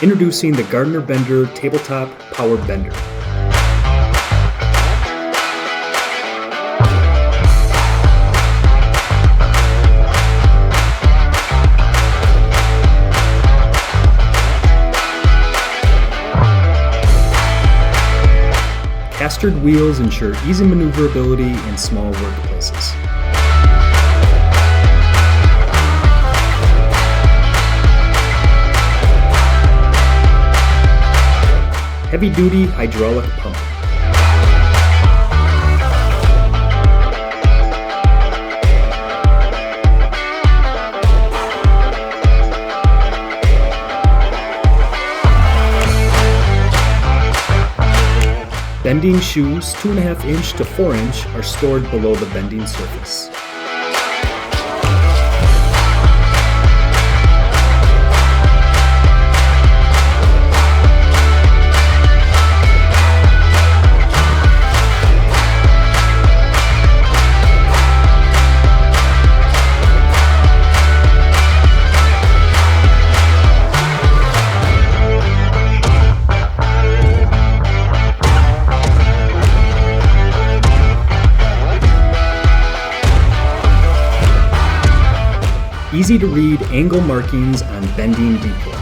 Introducing the Gardner Bender Tabletop Power Bender. Castered wheels ensure easy maneuverability in small workplaces. Heavy-duty hydraulic pump. Bending shoes 2.5 inch to 4 inch are stored below the bending surface. Easy to read angle markings on bending depot.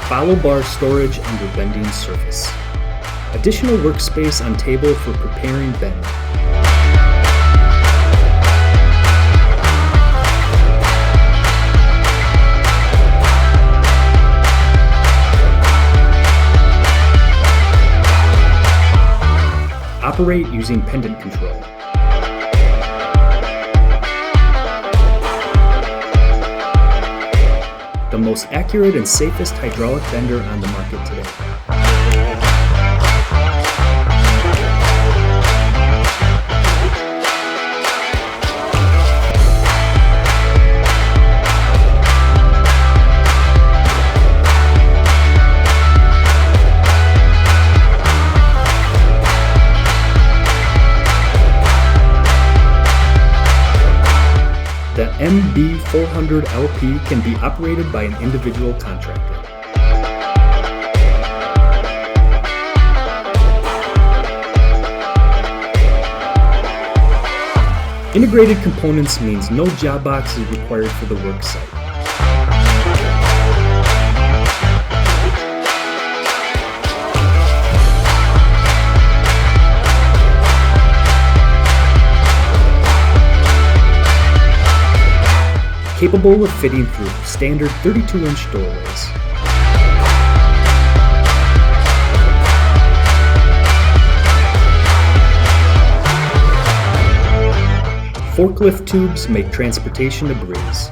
Follow bar storage under bending surface. Additional workspace on table for preparing bend. Operate using Pendant Control. The most accurate and safest hydraulic bender on the market today. The MB400LP can be operated by an individual contractor. Integrated components means no job box is required for the work site. Capable of fitting through standard 32-inch doorways. Forklift tubes make transportation a breeze.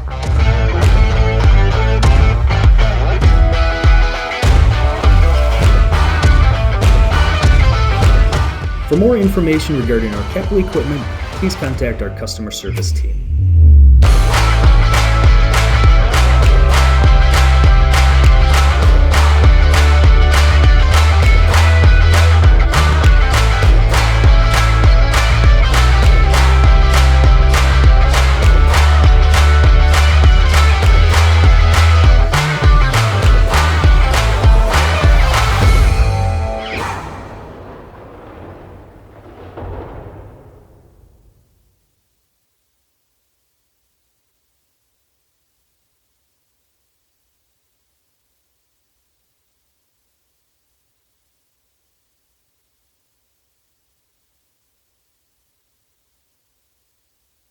For more information regarding our capital equipment, please contact our customer service team.